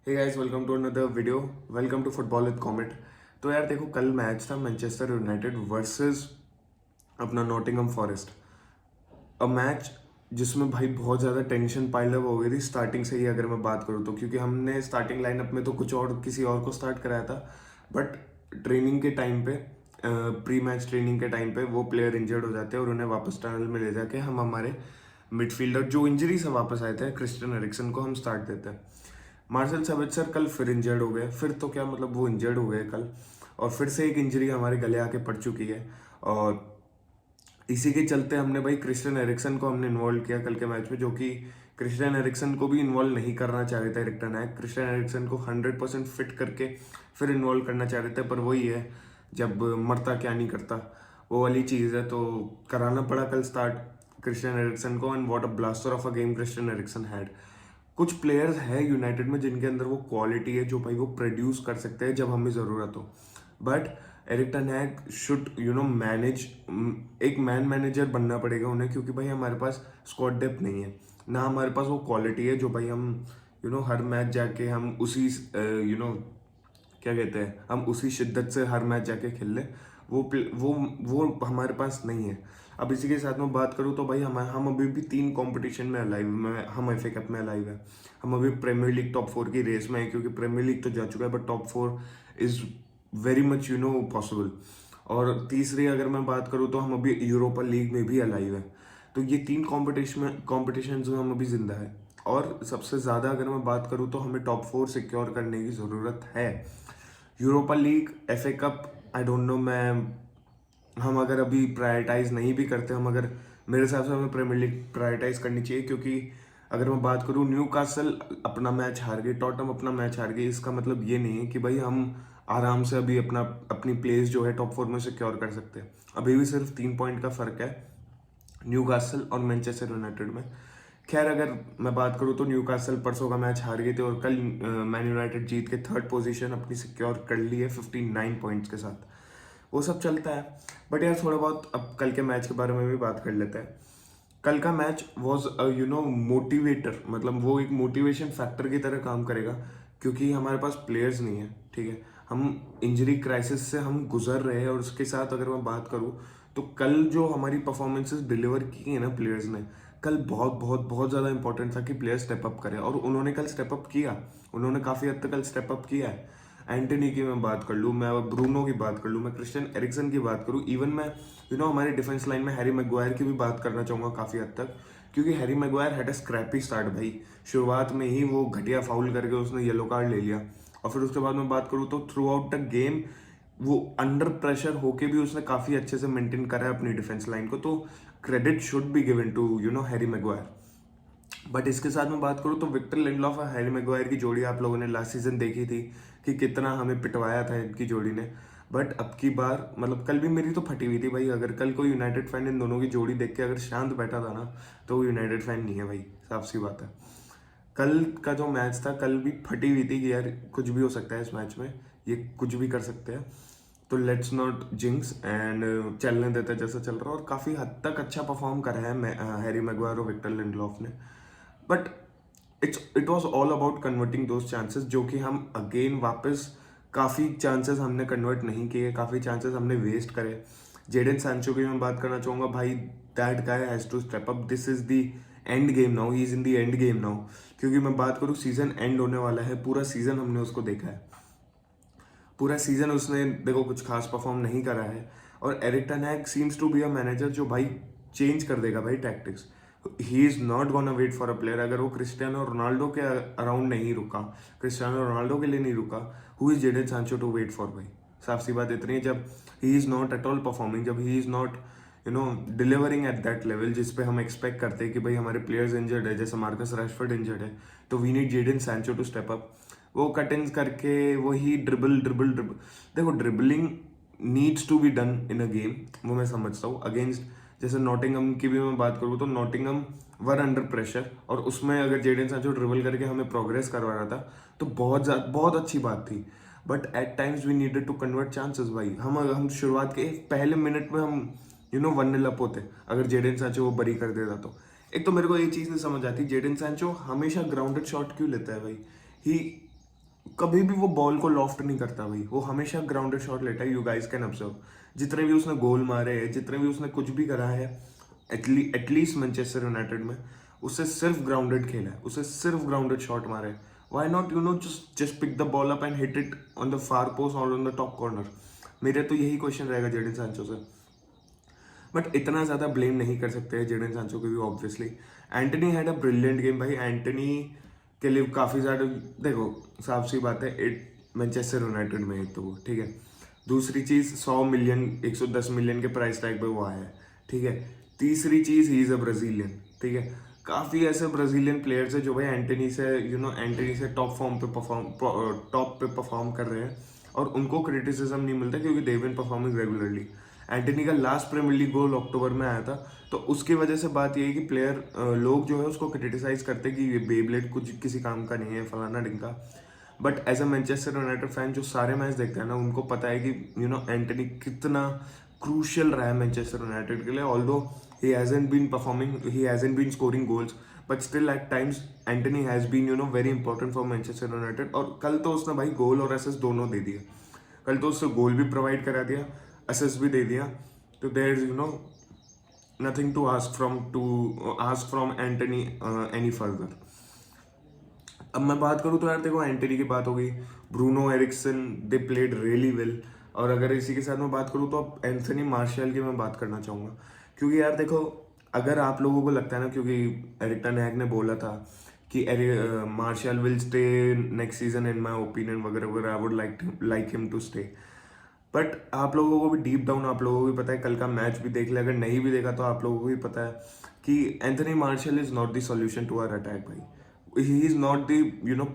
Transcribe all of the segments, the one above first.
Hey guys, welcome to another video. Welcome to football with Comet. तो यार देखो, कल मैच था मैनचेस्टर यूनाइटेड वर्सेस अपना नॉटिंघम फॉरेस्ट। अ मैच जिसमें भाई बहुत ज़्यादा टेंशन पाइल अप हो गई थी स्टार्टिंग से ही, अगर मैं बात करूँ तो, क्योंकि हमने स्टार्टिंग लाइनअप में तो कुछ और किसी और को स्टार्ट कराया था, बट ट्रेनिंग के टाइम पे, प्री मैच ट्रेनिंग के टाइम पे वो प्लेयर इंजर्ड हो जाते हैं और उन्हें वापस टनल में ले जाके हम हमारे मिडफील्डर जो इंजरी से वापस आए थे क्रिस्टियन एरिक्सन को हम स्टार्ट देते हैं। मार्शल सर कल फिर इंजर्ड हो गए, फिर तो क्या मतलब वो इंजर्ड हो गए कल, और फिर से एक इंजरी हमारे गले आके पड़ चुकी है। और इसी के चलते हमने भाई क्रिस्टियन एरिक्सन को हमने इन्वॉल्व किया कल के मैच में, जो कि क्रिस्टियन एरिक्सन को भी इन्वॉल्व नहीं करना चाह रहे थे एरिक टेन हैग। क्रिस्टियन एरिक्सन को 100% फिट करके फिर इन्वॉल्व करना चाह रहे थे, पर वही है, जब मरता क्या नहीं करता, वो वाली चीज़ है। तो कराना पड़ा कल स्टार्ट क्रिस्टियन एरिक्सन को, and what a blaster of a game Christian Eriksen had. कुछ प्लेयर्स है यूनाइटेड में जिनके अंदर वो क्वालिटी है जो भाई वो प्रोड्यूस कर सकते हैं जब हमें ज़रूरत हो, but Erik ten Hag should manage, एक मैन मैनेजर बनना पड़ेगा उन्हें, क्योंकि भाई हमारे पास स्क्वाड डेप्थ नहीं है, ना हमारे पास वो क्वालिटी है जो भाई हम हर मैच जाके हम उसी क्या कहते हैं, हम उसी शिद्दत से हर मैच जाके खेल लें। वो हमारे पास नहीं है। अब इसी के साथ में बात करूँ तो भाई हम अभी भी 3 कंपटीशन में अलाइव में, हम एफ ए कप में अलाइव है। हम अभी प्रीमियर लीग टॉप 4 की रेस में है, क्योंकि प्रीमियर लीग तो जा चुका है, but top 4 is very much possible. और तीसरी अगर मैं बात करूँ तो हम अभी यूरोपा लीग में भी अलाइव है। तो ये 3 कॉम्पिटिशन में हम अभी जिंदा है। और सबसे ज़्यादा अगर मैं बात करूँ तो हमें टॉप 4 सिक्योर करने की ज़रूरत है। Europa league, F A cup, I don't know, मैं हम अगर अभी प्रायोरिटाइज नहीं भी करते, हम अगर, मेरे हिसाब से हमें प्रीमियर लीग प्रायोरिटाइज करनी चाहिए, क्योंकि अगर मैं बात करूँ, न्यूकासल अपना मैच हार गई, टॉटनहम अपना मैच हार गई, इसका मतलब ये नहीं है कि भाई हम आराम से अभी अपनी प्लेस जो है टॉप 4 में सिक्योर कर सकते हैं। अभी भी सिर्फ 3 पॉइंट का फर्क है न्यूकासल और मैनचेस्टर यूनाइटेड में। खैर, अगर मैं बात करूँ तो न्यूकासल परसों का मैच हार गए थे, और कल मैन यूनाइटेड जीत के 3rd पोजीशन अपनी सिक्योर कर ली है 59 पॉइंट्स के साथ। वो सब चलता है, बट यार थोड़ा बहुत अब कल के मैच के बारे में भी बात कर लेते हैं। कल का मैच वॉज मोटिवेटर, मतलब वो एक मोटिवेशन फैक्टर की तरह काम करेगा, क्योंकि हमारे पास प्लेयर्स नहीं है, ठीक है। हम इंजरी क्राइसिस से हम गुजर रहे हैं, और उसके साथ अगर मैं बात करूँ तो कल जो हमारी परफॉर्मेंसेस डिलीवर की है ना प्लेयर्स ने, कल बहुत बहुत बहुत ज़्यादा इंपॉर्टेंट था कि प्लेयर स्टेप अप करें, और उन्होंने कल स्टेप अप किया। उन्होंने काफ़ी हद तक कल स्टेप अप किया है। एंटनी की मैं बात कर लूँ, मैं ब्रूनो की बात कर लूँ, मैं क्रिस्टियन एरिक्सन की बात करूँ, इवन मैं हमारे डिफेंस लाइन में हैरी मैगवायर की भी बात करना चाहूँगा काफ़ी हद तक, क्योंकि Harry Maguire had a scrappy start भाई। शुरुआत में ही वो घटिया फाउल करके उसने येलो कार्ड ले लिया, और फिर उसके बाद मैं बात करूँ तो थ्रू आउट द गेम वो अंडर प्रेशर होके भी उसने काफ़ी अच्छे से मेंटेन करा है अपनी डिफेंस लाइन को। तो credit should be given to Harry Maguire. But इसके साथ मैं बात करूँ तो विक्टर लिंडलॉफ और हैरी मैगवायर की जोड़ी आप लोगों ने लास्ट सीजन देखी थी कि कितना हमें पिटवाया था इनकी जोड़ी ने। बट अब की बार, मतलब कल भी मेरी तो फटी हुई थी भाई। अगर कल कोई यूनाइटेड फैन इन दोनों की जोड़ी देख के अगर शांत बैठा था ना, तो वो यूनाइटेड फैन नहीं है भाई, साफ सी बात है। कल का जो मैच था, कल भी फटी हुई थी कि यार कुछ भी हो सकता है इस मैच में, ये कुछ भी कर सकते हैं। तो लेट्स नॉट जिंक्स एंड चलने देते हैं जैसा चल रहा है, और काफ़ी हद तक अच्छा परफॉर्म करा है हैरी मैगवायर और विक्टर लिंडलॉफ ने। But it was all about converting those chances, जो कि हम अगेन वापस, काफ़ी चांसेस हमने कन्वर्ट नहीं किए, काफ़ी चांसेस हमने वेस्ट करे। जेडन सैंचो की मैं बात करना चाहूँगा भाई, that guy has to step up, this is the end game now, he is in the end game now. क्योंकि मैं बात करूँ, सीजन एंड होने वाला है, पूरा सीजन हमने उसको देखा है, पूरा सीजन उसने देखो कुछ खास परफॉर्म नहीं करा है। और Erik ten Hag seems to be a manager जो भाई चेंज कर देगा भाई tactics. He is not gonna wait for a player. अगर वो क्रिस्टियानो रोनाल्डो के अराउंड नहीं रुका, क्रिस्टियानो रोनाल्डो के लिए नहीं रुका, who is Jadon Sancho to wait for भाई। साफ सी बात इतनी है, जब he is not at all performing, जब he is not delivering at that level जिस पे हम एक्सपेक्ट करते हैं कि भाई हमारे प्लेयर्स इंजर्ड है, जैसे मार्कस रैशफोर्ड इंजर्ड है, तो we need Jadon Sancho to step up. वो कट इन करके वही ड्रिबल ड्रिबल ड्रिबल, देखो dribbling needs to be done in a game, वो मैं समझता हूँ। अगेंस्ट जैसे नॉटिंघम की भी मैं बात करूँ तो नॉटिंघम वर अंडर प्रेशर, और उसमें अगर जेडन सांचो ड्रिबल करके हमें प्रोग्रेस करवा रहा था तो बहुत अच्छी बात थी। But at times we needed to convert chances भाई। हम शुरुआत के पहले मिनट में हम 1-0 अप होते, अगर जेडन सांचो वो बरी कर देता तो। एक तो मेरे को ये चीज़ नहीं समझ आती, जेडन सांचो हमेशा ग्राउंडेड शॉट क्यों लेता है भाई। ही कभी भी वो बॉल को लॉफ्ट नहीं करता भाई, वो हमेशा ग्राउंडेड शॉट लेता है। यू गाइस कैन ऑब्जर्व, जितने भी उसने गोल मारे हैं, जितने भी उसने कुछ भी करा है एटलीस्ट मैनचेस्टर यूनाइटेड में, उससे सिर्फ ग्राउंडेड खेला है, उसे सिर्फ ग्राउंडेड शॉट मारे हैं। Why not just pick the ball up and hit it on the far post और ऑन द टॉप कॉर्नर। मेरे तो यही क्वेश्चन रहेगा जेडन सांचो से। बट इतना ज़्यादा ब्लेम नहीं कर सकते हैं जेडन सांचो को भी obviously. Antony had a brilliant game भाई। एंटनी के लिए काफ़ी ज़्यादा, देखो साफ सी बात है, मैनचेस्टर यूनाइटेड में एक तो वो ठीक है। दूसरी चीज़ 100 मिलियन 110 मिलियन के प्राइस टैग पे वो आया है, ठीक है। तीसरी चीज़ ही इज़ अ ब्राज़ीलियन, ठीक है। काफ़ी ऐसे ब्राज़ीलियन प्लेयर्स है जो भाई एंटनी से एंटनी से टॉप पे परफॉर्म कर रहे हैं और उनको क्रिटिसिज्म नहीं मिलता क्योंकि they been performing regularly. Antony का लास्ट प्रीमियर लीग गोल अक्टूबर में आया था, तो उसकी वजह से बात ये है कि लोग जो है उसको क्रिटिसाइज करते कि ये बेब्लेड कुछ किसी काम का नहीं है, फलाना ढिंका। But as a Manchester United fan जो सारे मैच देखते हैं ना, उनको पता है कि एंटनी कितना क्रूशियल रहा है मैनचेस्टर यूनाइटेड के लिए। Although he hasn't been performing, he hasn't been scoring goals, but still at times Anthony has been very important for Manchester United। और कल तो उसने भाई गोल और असिस्ट दोनों दे दिए। कल तो उससे गोल भी प्रोवाइड करा दिया, असिस्ट भी दे दिया। तो there is nothing to ask from Antony any further. अब मैं बात करूँ तो यार देखो, एंटनी की बात हो गई, Bruno Eriksen they played really well. और अगर इसी के साथ मैं बात करूँ तो अब एंथनी मार्शियल की मैं बात करना चाहूँगा। क्योंकि यार देखो, अगर आप लोगों को लगता है ना, क्योंकि एरिक टेन हैग ने बोला था कि Martial will stay next season in my opinion वगैरह वगैरह, I would like him to stay. But आप लोगों को भी डीप डाउन आप लोगों को भी पता है, कल का मैच भी देख ले, अगर नहीं भी देखा तो आप लोगों को भी पता है कि Anthony Martial is not the solution to our attack भाई। he is not the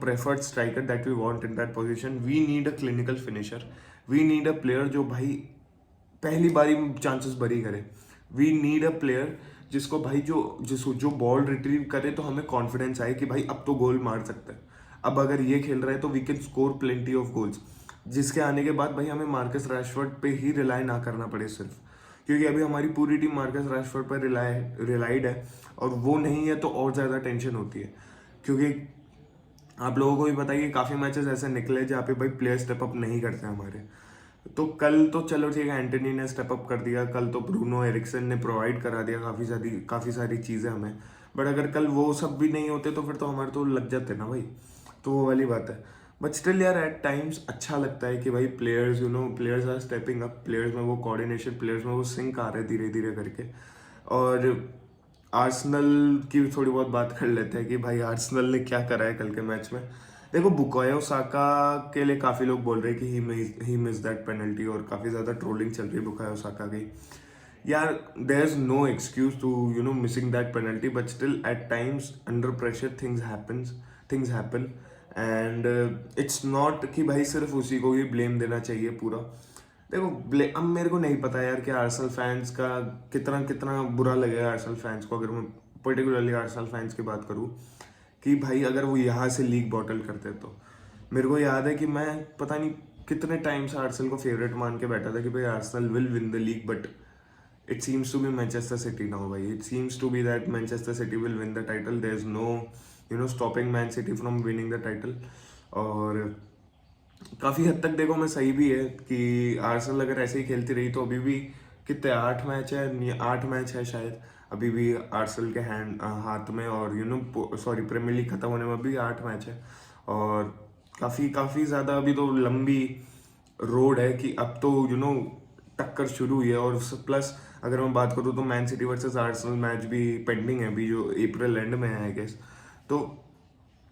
preferred striker that we want in that position. We need a clinical finisher. We need a player जो भाई पहली बारी में चांसेस बरी करे। We need a player जिसको भाई जो बॉल रिट्रीव करे तो हमें कॉन्फिडेंस आए कि भाई अब तो गोल मार सकते हैं। अब अगर ये खेल रहा है तो we can score plenty of goals, जिसके आने के बाद भाई हमें मार्कस रैशफोर्ड पे ही रिलाई ना करना पड़े सिर्फ, क्योंकि अभी हमारी पूरी टीम मार्कस रैशफोर्ड पर रिलाइड है और वो नहीं है तो और ज़्यादा टेंशन होती है। क्योंकि आप लोगों को भी पता है कि काफ़ी मैचेस ऐसे निकले जहाँ पे भाई प्लेयर स्टेप अप नहीं करते हमारे। तो कल तो चलो ठीक है, एंटनी ने स्टेप अप कर दिया, कल तो ब्रूनो एरिक्सन ने प्रोवाइड करा दिया काफ़ी सारी चीज़ें हमें। बट अगर कल वो सब भी नहीं होते तो फिर तो हमारे तो लग जाते ना भाई, तो वो वाली बात है। बट स्टिल यार एट टाइम्स अच्छा लगता है कि भाई players are stepping up, players में वो कोऑर्डिनेशन, प्लेयर्स में वो सिंक आ रहे धीरे धीरे करके। और आर्सेनल की भी थोड़ी बहुत बात कर लेते हैं कि भाई आर्सेनल ने क्या करा है कल के मैच में। देखो, बुकायो साका के लिए काफ़ी लोग बोल रहे हैं कि ही मिस दैट पेनल्टी, और काफ़ी ज़्यादा ट्रोलिंग चल रही है बुकायो साका की। यार there is no excuse to missing that penalty, but still at times under pressure things happen and it's not कि भाई सिर्फ उसी को ही ब्लेम देना चाहिए पूरा। देखो अब मेरे को नहीं पता यार कि आर्सेनल फैंस का कितना कितना बुरा लगेगा आर्सेनल फैंस को, अगर मैं पर्टिकुलरली आर्सेनल फैंस की बात करूँ कि भाई अगर वो यहाँ से लीग बॉटल करते तो। मेरे को याद है कि मैं पता नहीं कितने टाइम से आर्सेनल को फेवरेट मान के बैठा था कि भाई Arsenal will win the league, but it seems to be Manchester City now भाई। It seems to be that Manchester City will win the title. There is no stopping Man City from winning the title. और काफ़ी हद तक देखो मैं सही भी है कि आर्सेनल अगर ऐसे ही खेलती रही तो अभी भी कितने 8 मैच है शायद अभी भी आर्सेनल के हाथ में, और सॉरी प्रीमियर लीग खत्म होने में भी 8 मैच है। और काफ़ी ज़्यादा अभी तो लंबी रोड है कि अब तो टक्कर शुरू हुई है। और प्लस अगर मैं बात करूँ तो man city versus Arsenal match भी पेंडिंग है अभी, जो अप्रैल एंड में है आई गेस। तो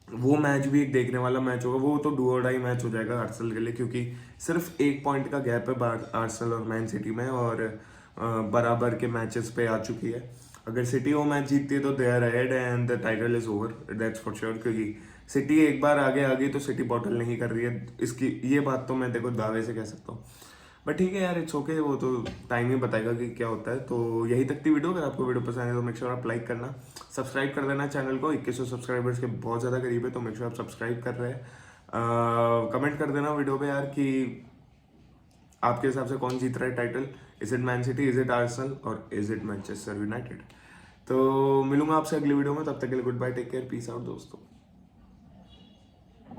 वो मैच भी एक देखने वाला मैच होगा। वो तो डू और डाई मैच हो जाएगा आर्सेनल के लिए, क्योंकि सिर्फ 1 पॉइंट का गैप है आर्सेनल और मैन सिटी में, और बराबर के मैचेस पे आ चुकी है। अगर सिटी वो मैच जीतती है तो they are ahead and the title is over, that's for sure. क्योंकि सिटी एक बार आगे आ गई तो सिटी बॉटल नहीं कर रही है, इसकी ये बात तो मैं देखो दावे से कह सकता हूँ। बट ठीक है यार, इट्स ओके, वो तो टाइम ही बताएगा कि क्या होता है। तो यही तक थी वीडियो। अगर आपको वीडियो पसंद है तो मेक श्योर आप लाइक करना, सब्सक्राइब कर देना चैनल को। 2100 सब्सक्राइबर्स के बहुत ज़्यादा करीब है, तो मेक श्योर आप सब्सक्राइब कर रहे हैं। कमेंट कर देना वीडियो पे यार कि आपके हिसाब से कौन जीत रहा है title. Is it man city, is it Arsenal, और इज इट मैनचेस्टर यूनाइटेड। तो मिलूंगा आपसे अगली वीडियो में, तब तक के लिए goodbye, take care, peace out दोस्तों।